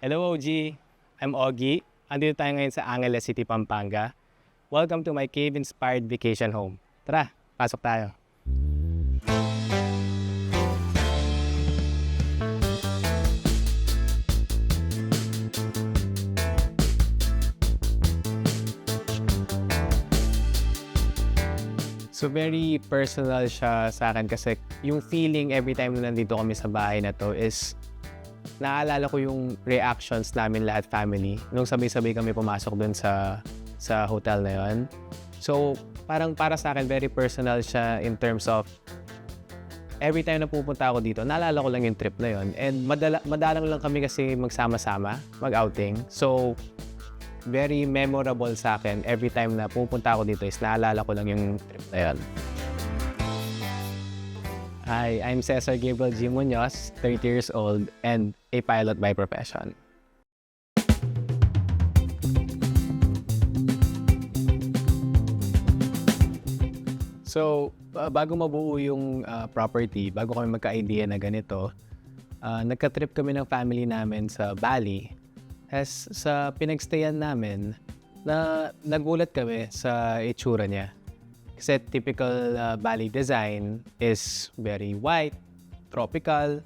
Hello OG, I'm Ogie. Andito tayo ngayon sa Angeles City, Pampanga. Welcome to my cave-inspired vacation home. Tara, pasok tayo. So very personal siya sa akin kasi yung feeling every time na nandito kami sa bahay na to is naalala ko yung reactions namin lahat family nung sabay-sabay kami pumasok dun sa hotel na yon. So parang para sa akin very personal siya in terms of every time na pupunta ako dito, naalala ko lang yung trip na yon. And madalang lang kami kasi magsama-sama, mag-outing. So very memorable sa akin every time na pupunta ako dito is naalala ko lang yung trip na yun. Hi, I'm Cesar Gabriel G. Munoz, 30 years old and a pilot by profession. So, bago mabuo yung property, bago kami magka-idea na ganito, nagka-trip kami ng family namin sa Bali. As sa pinagstayan namin, na nagulat kami sa itsura niya. Kasi typical Bali design is very white, tropical.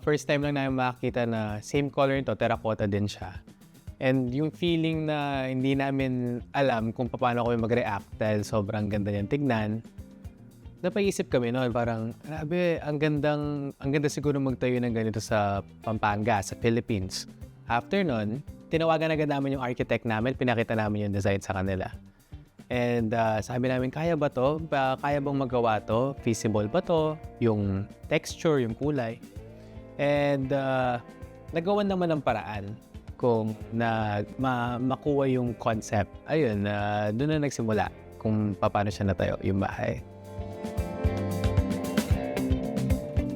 First time lang namin makakita na same color nito, terracotta din siya. And yung feeling na hindi namin alam kung paano kami mag-react dahil sobrang ganda niyang tignan, napaisip kami noon, parang, grabe, ang ganda siguro magtayo ng ganito sa Pampanga, sa Philippines. After nun, tinawagan agad namin yung architect namin, pinakita namin yung design sa kanila. And sabi namin, kaya ba to? Kaya bang magawa to? Feasible ba to? Yung texture, yung kulay. And nagawan naman ng paraan kung makuha yung concept. Ayun, doon na nagsimula kung paano siya natayo, yung bahay.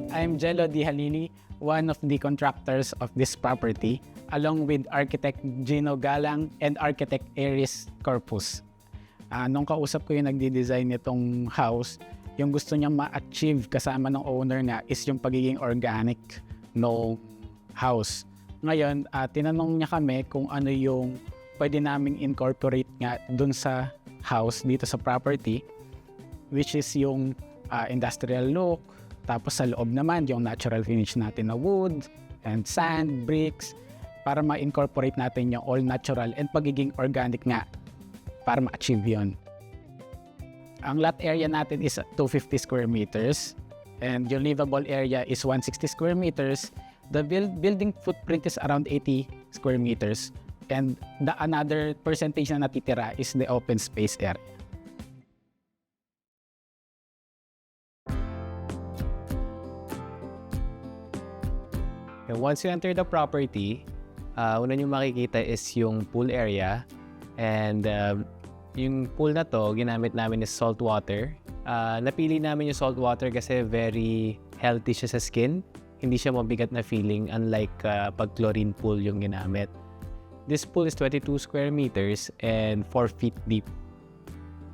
I'm Jello Di Halili, one of the contractors of this property, along with architect Gino Galang and architect Aries Corpus. Nung kausap ko yung nagdi-design nitong house, yung gusto niyang ma-achieve kasama ng owner niya is yung pagiging organic no house. Ngayon, tinanong niya kami kung ano yung pwede naming incorporate nga dun sa house, dito sa property, which is yung industrial look. Tapos sa loob naman, yung natural finish natin na wood and sand, bricks, para ma-incorporate natin yung all natural and pagiging organic nga para ma-achieve yun. Ang lot area natin is 250 square meters and yung livable area is 160 square meters. The building footprint is around 80 square meters and the another percentage na natitira is the open space area. And once you enter the property, una nyo makikita is yung pool area. And yung pool na to, ginamit namin is salt water. Napili namin yung salt water kasi very healthy siya sa skin. Hindi siya mabigat na feeling unlike pag chlorine pool yung ginamit. This pool is 22 square meters and 4 feet deep.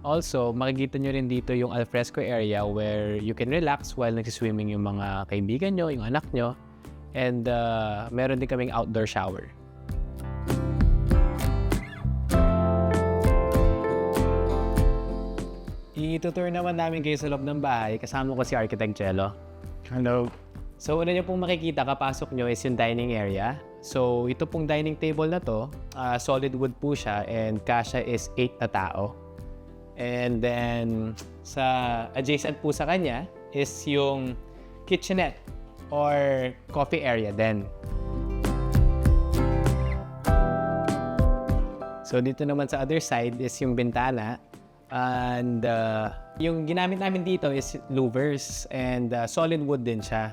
Also, makikita nyo rin dito yung alfresco area where you can relax while nagsiswimming yung mga kaibigan nyo, yung anak nyo. And meron din kaming outdoor shower. Itutour naman namin kayo sa loob ng bahay. Kasama ko si Architect Jello. Hello. So, una nyo pong makikita, kapasok nyo is yung dining area. So, ito pong dining table na to, solid wood po siya and kasya is 8 na tao. And then, sa adjacent po sa kanya is yung kitchenette or coffee area din. So, dito naman sa other side is yung bintana. And yung ginamit namin dito is louvers and solid wood din siya.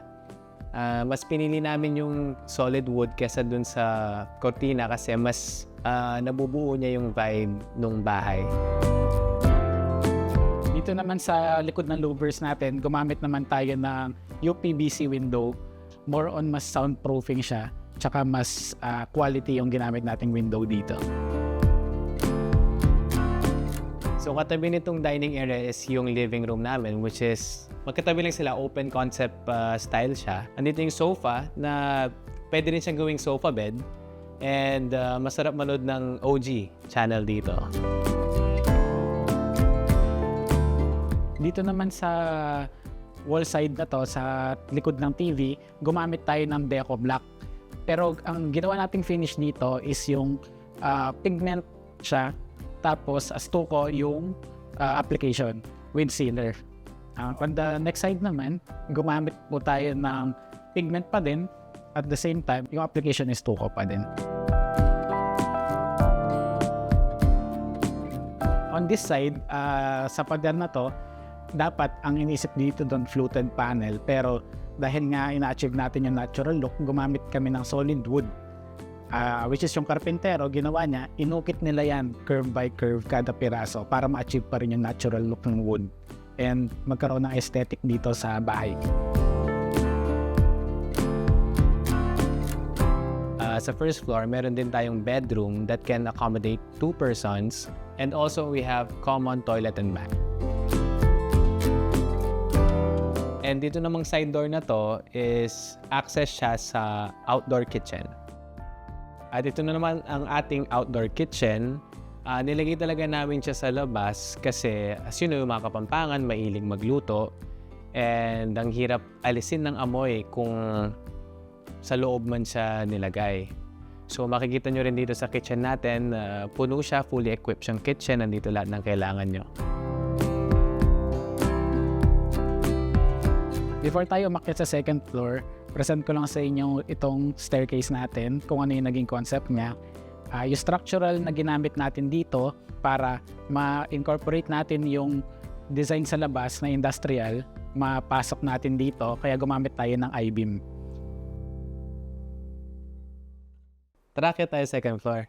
Mas pinili namin yung solid wood kesa dun sa cortina kasi mas nabubuo niya yung vibe ng bahay. Dito naman sa likod ng louvers natin, gumamit naman tayo ng UPVC window. More on mas soundproofing siya, tsaka mas quality yung ginamit nating window dito. So katabi nitong dining area is yung living room namin, which is magkatabi lang sila, open concept style siya. Andito yung sofa na pwede rin siyang gawing sofa bed. And masarap manood ng OG channel dito. Dito naman sa wall side na to, sa likod ng TV, gumamit tayo ng Deco Black. Pero ang ginawa nating finish dito is yung pigment siya, tapos stucco yung application with sealer. On the next side naman, gumamit po tayo ng pigment pa din. At the same time, yung application is stucco pa din. On this side, sa pader na to, dapat ang inisip dito doon fluted panel, pero dahil nga ina-achieve natin yung natural look, gumamit kami ng solid wood, which is yung karpentero, ginawa niya, inukit nila yan curve by curve kada piraso para ma-achieve pa rin yung natural look ng wood and magkaroon ng aesthetic dito sa bahay. Sa first floor, meron din tayong bedroom that can accommodate 2 persons, and also we have common toilet and bath. And dito namang side door na to is access siya sa outdoor kitchen. At ito na naman ang ating outdoor kitchen. Nilagay talaga namin siya sa labas kasi as you know, mga Kapampangan, mahilig magluto. And ang hirap alisin ng amoy kung sa loob man siya nilagay. So makikita nyo rin dito sa kitchen natin, puno siya, fully equipped siyang kitchen. Nandito lahat ng kailangan nyo. Before tayo umakyat sa second floor, present ko lang sa inyo itong staircase natin, kung ano yung naging concept niya. Yung structural na ginamit natin dito para ma-incorporate natin yung design sa labas na industrial, mapasok natin dito, kaya gumamit tayo ng I-beam. Tara, kaya tayo second floor.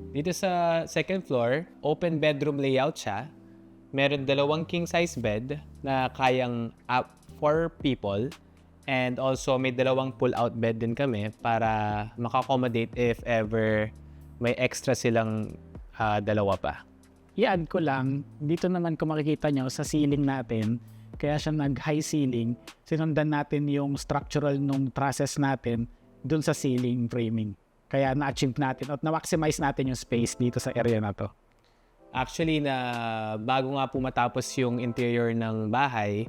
Dito sa second floor, open bedroom layout siya. Meron 2 king size bed na kayang 4 people. And also may 2 pull-out bed din kami para maka-accommodate if ever may extra silang 2 pa. I-add ko lang, dito naman kung makikita nyo sa ceiling natin, kaya siya nag-high ceiling, sinundan natin yung structural nung trusses natin dun sa ceiling framing. Kaya na-achieve natin at na-maximize natin yung space dito sa area na to. Actually, bago nga po matapos yung interior ng bahay,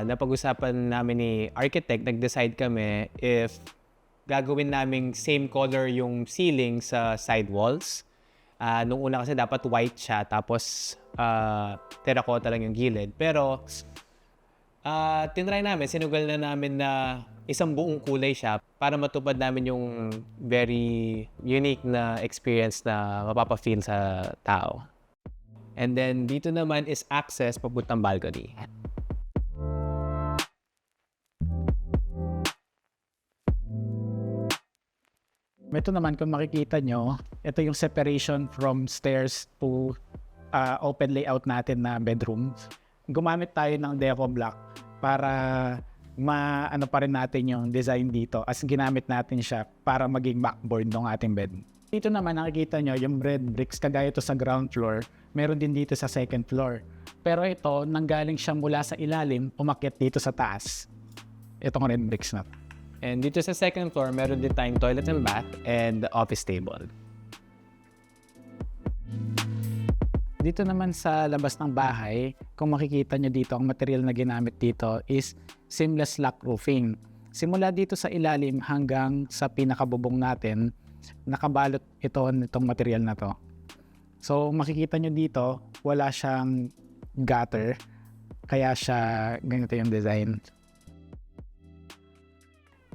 napag-usapan namin ni architect, nag-decide kami if gagawin naming same color yung ceiling sa side walls. Nung una kasi dapat white siya, tapos terracotta lang yung gilid. Pero tinry namin, sinugal na namin na isang buong kulay siya para matupad namin yung very unique na experience na mapapa-feel sa tao. And then dito naman is access papuntang balcony. Ito naman kung makikita nyo, ito yung separation from stairs to open layout natin na bedroom. Gumamit tayo ng Deco Black para maano pa rin natin yung design dito as ginamit natin siya para maging backboard ng ating bed. Dito naman nakikita nyo yung red bricks, kagaya ito sa ground floor, meron din dito sa second floor. Pero ito, nanggaling siya mula sa ilalim, umakyat dito sa taas. Itong red bricks na. And dito sa second floor, meron din tayong toilet and bath and office table. Dito naman sa labas ng bahay, kung makikita nyo dito, ang material na ginamit dito is seamless slack roofing. Simula dito sa ilalim hanggang sa pinakabubong natin, nakabalot nitong material na to. So makikita nyo dito, wala siyang gutter, kaya siya ganito yung design.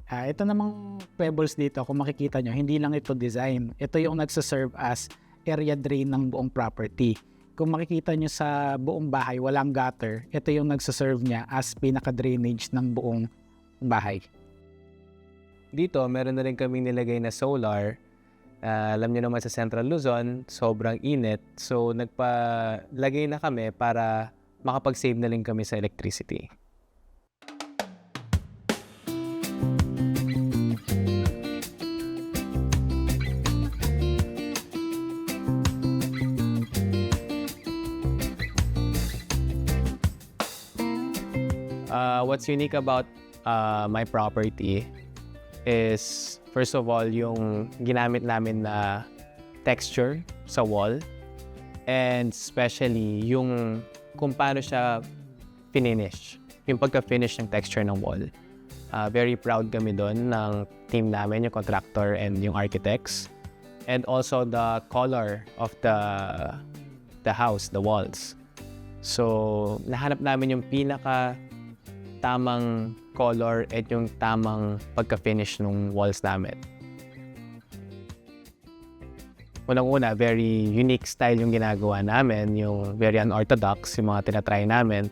Ito namang pebbles dito, kung makikita nyo, hindi lang ito design. Ito yung nagsaserve as area drain ng buong property. Kung makikita nyo sa buong bahay, walang gutter, ito yung nagsaserve niya as pinaka-drainage ng buong bahay. Dito, meron na rin kaming nilagay na solar. Alam nyo naman sa Central Luzon, sobrang init. So, nagpalagay na kami para makapag-save na rin kami sa electricity. What's unique about my property is, first of all, yung ginamit namin na texture sa wall, and especially yung kung paano siya finish, yung pagka-finish ng texture ng wall. Very proud kami doon ng team namin, yung contractor and yung architects. And also the color of the house, the walls. So, nahanap namin yung pinaka tamang color at yung tamang pagka-finish ng walls namin. Unang-una, very unique style yung ginagawa namin, yung very unorthodox, yung mga tinatry namin.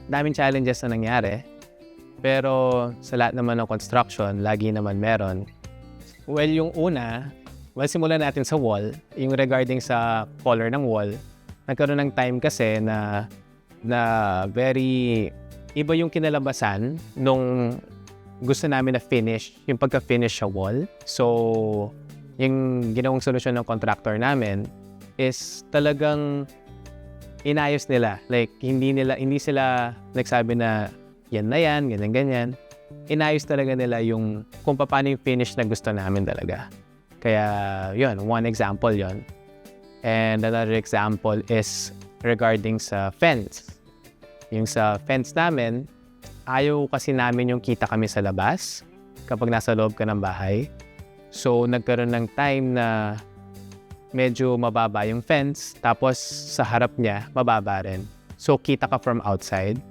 Daming challenges na nangyari, pero sa lahat naman ng construction, lagi naman meron. Well, yung una, simulan natin sa wall, yung regarding sa color ng wall. Nagkaroon ng time kasi na very iba yung kinalabasan nung gusto namin na finish, yung pagka-finish sa wall. So, yung ginawang solusyon ng contractor namin is talagang inayos nila. Like, hindi sila nagsabi na yan na yan, ganyan-ganyan. Inayos talaga nila yung kung paano yung finish na gusto namin talaga. Kaya, yun, one example yun. And another example is regarding sa fence. Yung sa fence namin, ayaw kasi namin yung kita kami sa labas kapag nasa loob ka ng bahay. So, nagkaroon ng time na medyo mababa yung fence, tapos sa harap niya, mababa rin. So, kita ka from outside.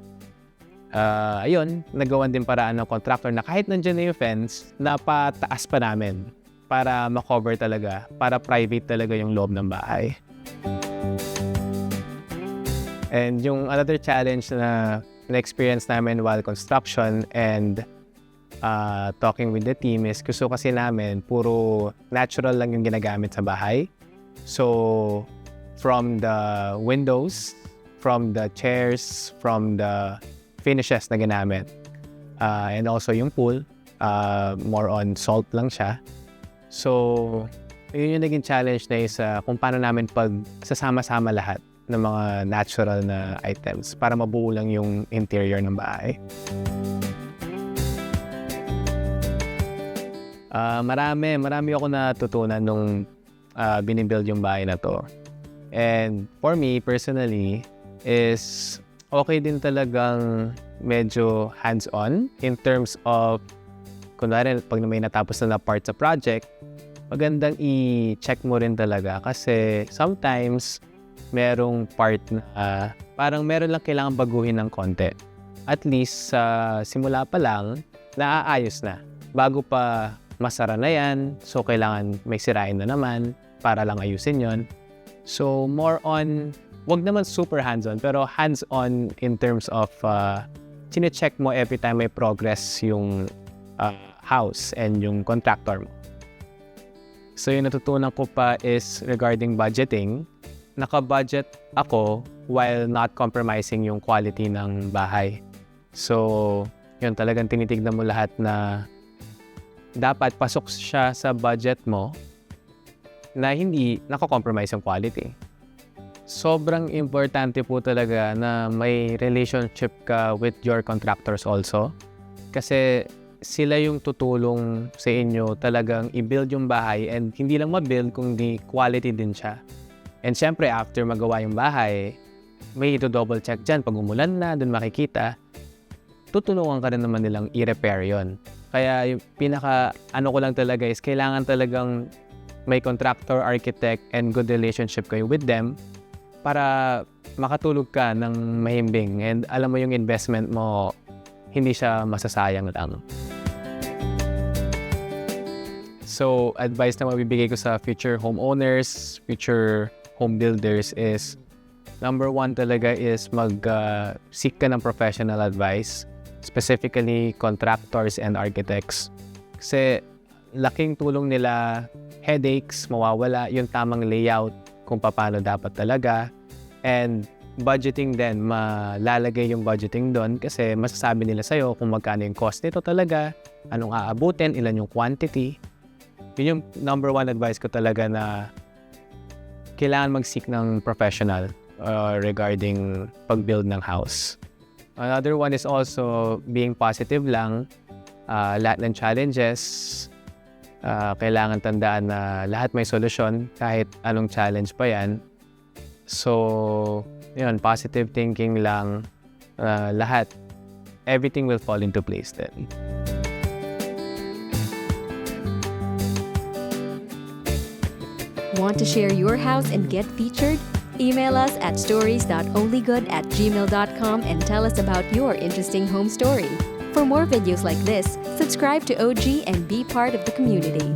Ayun, nagawan din paraan ng contractor na kahit nandiyan na yung fence, napataas pa namin para makover talaga, para private talaga yung loob ng bahay. And yung another challenge na na-experience namin while construction and talking with the team is gusto kasi namin puro natural lang yung ginagamit sa bahay. So, from the windows, from the chairs, from the finishes na ginamit, and also yung pool, more on salt lang siya. So, yun yung naging challenge na isa kung paano namin sasama-sama lahat ng mga natural na items para mabuo lang yung interior ng bahay. Marami ako natutunan nung binibuild yung bahay na to. And for me, personally, is okay din talagang medyo hands-on in terms of, kunwari, pag may natapos na part sa project, magandang i-check mo rin talaga kasi sometimes merong part na parang meron lang kailangan baguhin ng konti. At least sa simula pa lang, naaayos na. Bago pa masara na yan, so kailangan may sirain na naman para lang ayusin yon. So more on, wag naman super hands-on, pero hands-on in terms of chine-check mo every time may progress yung house and yung contractor mo. So yung natutunan ko pa is regarding budgeting. Naka-budget ako while not compromising yung quality ng bahay. So yun, talagang tinitignan mo lahat na dapat pasok siya sa budget mo na hindi nako-compromise yung quality. Sobrang importante po talaga na may relationship ka with your contractors also. Kasi sila yung tutulong sa inyo talagang i-build yung bahay, and hindi lang ma-build kundi quality din siya. And syempre after magawa yung bahay, may ito-double check dyan. Pag umulan na, dun makikita, tutulungan ka rin naman nilang i-repair yon. Kaya yung pinaka-ano ko lang talaga is kailangan talagang may contractor, architect, and good relationship kayo with them para makatulog ka ng mahimbing and alam mo yung investment mo, hindi siya masasayang lang. So, advice na mabibigay ko sa future homeowners, future home builders is, number one talaga is mag-seek ka ng professional advice, specifically contractors and architects. Kasi laking tulong nila, headaches, mawawala, yung tamang layout, kung paano dapat talaga, and budgeting din, malalagay yung budgeting doon kasi masasabi nila sa'yo kung magkano yung cost nito talaga, anong aabutin, ilan yung quantity. Yun yung number one advice ko talaga, na kailangan mag-seek ng professional regarding pag-build ng house. Another one is also being positive lang. Lahat ng challenges, kailangan tandaan na lahat may solusyon kahit anong challenge pa yan. So, yun, positive thinking lang. Lahat, everything will fall into place then. Want to share your house and get featured? Email us at stories.onlygood@gmail.com and tell us about your interesting home story. For more videos like this, subscribe to OG and be part of the community.